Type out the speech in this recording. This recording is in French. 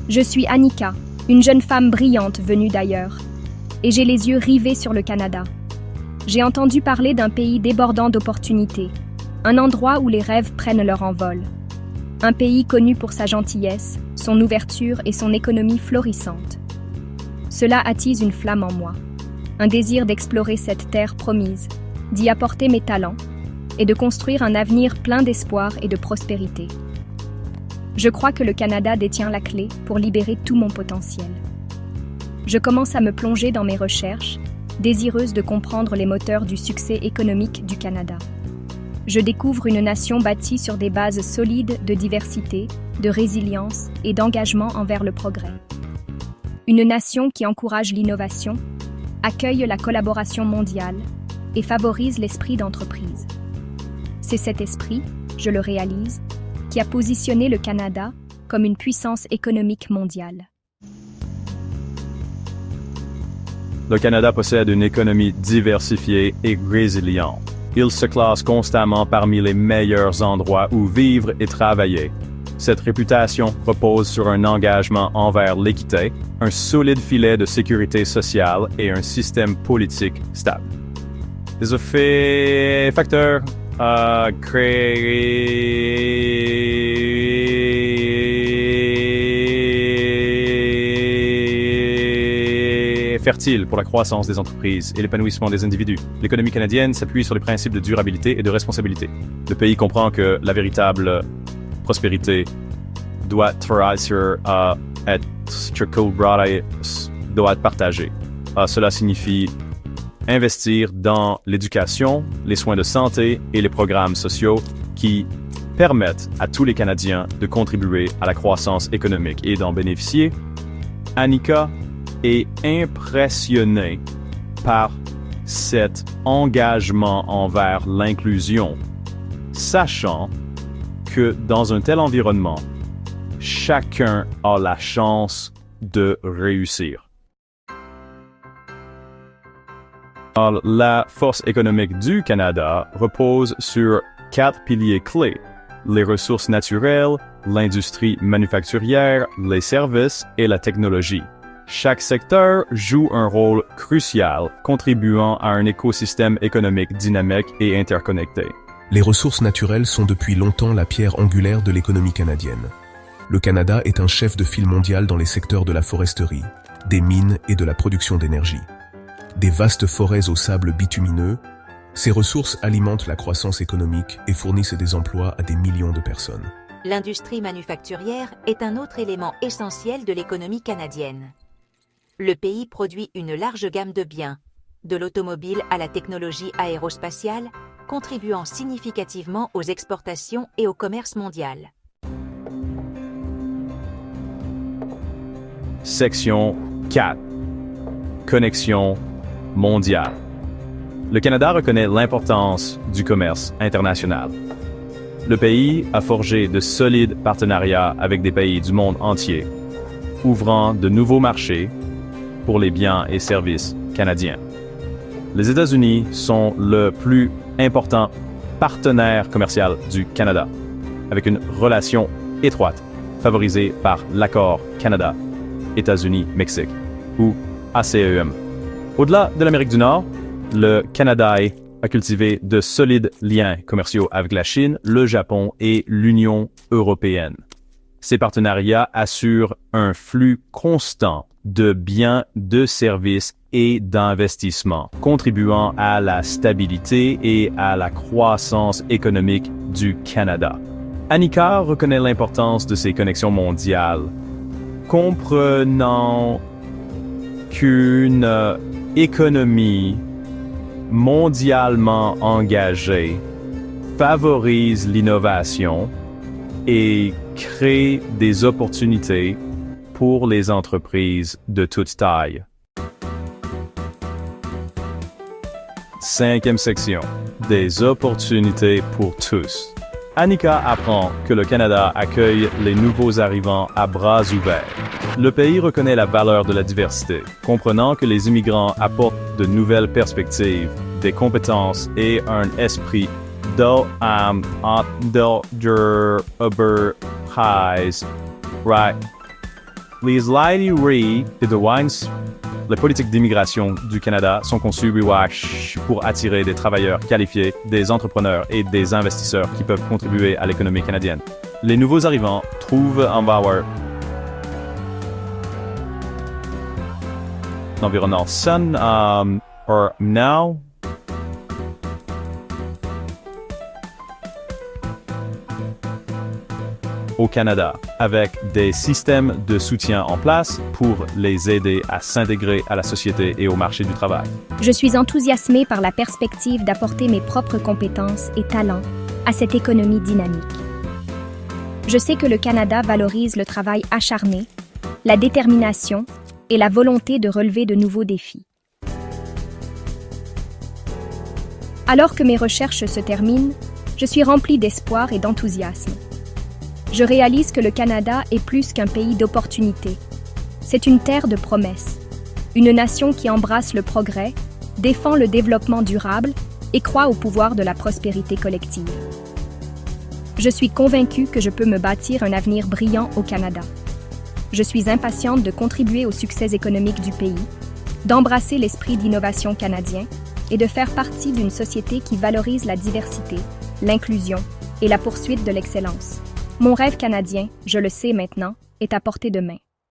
Je suis Annika, une jeune femme brillante venue d'ailleurs, et j'ai les yeux rivés sur le Canada. J'ai entendu parler d'un pays débordant d'opportunités, un endroit où les rêves prennent leur envol. Un pays connu pour sa gentillesse, son ouverture et son économie florissante. Cela attise une flamme en moi, un désir d'explorer cette terre promise, d'y apporter mes talents et de construire un avenir plein d'espoir et de prospérité. Je crois que le Canada détient la clé pour libérer tout mon potentiel. Je commence à me plonger dans mes recherches, désireuse de comprendre les moteurs du succès économique du Canada. Je découvre une nation bâtie sur des bases solides de diversité, de résilience et d'engagement envers le progrès. Une nation qui encourage l'innovation, accueille la collaboration mondiale et favorise l'esprit d'entreprise. C'est cet esprit, je le réalise, qui a positionné le Canada comme une puissance économique mondiale. Le Canada possède une économie diversifiée et résiliente. Il se classe constamment parmi les meilleurs endroits où vivre et travailler. Cette réputation repose sur un engagement envers l'équité, un solide filet de sécurité sociale et un système politique stable. Des facteurs fertile pour la croissance des entreprises et l'épanouissement des individus. L'économie canadienne s'appuie sur les principes de durabilité et de responsabilité. Le pays comprend que la véritable prospérité doit être partagée. Cela signifie investir dans l'éducation, les soins de santé et les programmes sociaux qui permettent à tous les Canadiens de contribuer à la croissance économique et d'en bénéficier. Annika est impressionnée par cet engagement envers l'inclusion, sachant que dans un tel environnement, chacun a la chance de réussir. La force économique du Canada repose sur 4 piliers clés: les ressources naturelles, l'industrie manufacturière, les services et la technologie. Chaque secteur joue un rôle crucial, contribuant à un écosystème économique dynamique et interconnecté. Les ressources naturelles sont depuis longtemps la pierre angulaire de l'économie canadienne. Le Canada est un chef de file mondial dans les secteurs de la foresterie, des mines et de la production d'énergie. Des vastes forêts au sable bitumineux, ces ressources alimentent la croissance économique et fournissent des emplois à des millions de personnes. L'industrie manufacturière est un autre élément essentiel de l'économie canadienne. Le pays produit une large gamme de biens, de l'automobile à la technologie aérospatiale, contribuant significativement aux exportations et au commerce mondial. Section 4. Connexion mondiale. Le Canada reconnaît l'importance du commerce international. Le pays a forgé de solides partenariats avec des pays du monde entier, ouvrant de nouveaux marchés pour les biens et services canadiens. Les États-Unis sont le plus important partenaire commercial du Canada, avec une relation étroite favorisée par l'accord Canada-États-Unis-Mexique, ou ACEM. Au-delà de l'Amérique du Nord, le Canada a cultivé de solides liens commerciaux avec la Chine, le Japon et l'Union européenne. Ces partenariats assurent un flux constant de biens, de services et d'investissements, contribuant à la stabilité et à la croissance économique du Canada. Annika reconnaît l'importance de ces connexions mondiales, comprenant qu'une économie mondialement engagée favorise l'innovation et crée des opportunités pour les entreprises de toute taille. 5e section. Des opportunités pour tous. Annika apprend que le Canada accueille les nouveaux arrivants à bras ouverts. Le pays reconnaît la valeur de la diversité, comprenant que les immigrants apportent de nouvelles perspectives, des compétences et un esprit Les politiques d'immigration du Canada sont conçues pour attirer des travailleurs qualifiés, des entrepreneurs et des investisseurs qui peuvent contribuer à l'économie canadienne. Les nouveaux arrivants trouvent un environnement sain now. Au Canada, avec des systèmes de soutien en place pour les aider à s'intégrer à la société et au marché du travail. Je suis enthousiasmée par la perspective d'apporter mes propres compétences et talents à cette économie dynamique. Je sais que le Canada valorise le travail acharné, la détermination et la volonté de relever de nouveaux défis. Alors que mes recherches se terminent, je suis remplie d'espoir et d'enthousiasme. Je réalise que le Canada est plus qu'un pays d'opportunités. C'est une terre de promesses, une nation qui embrasse le progrès, défend le développement durable et croit au pouvoir de la prospérité collective. Je suis convaincue que je peux me bâtir un avenir brillant au Canada. Je suis impatiente de contribuer au succès économique du pays, d'embrasser l'esprit d'innovation canadien et de faire partie d'une société qui valorise la diversité, l'inclusion et la poursuite de l'excellence. Mon rêve canadien, je le sais maintenant, est à portée de main.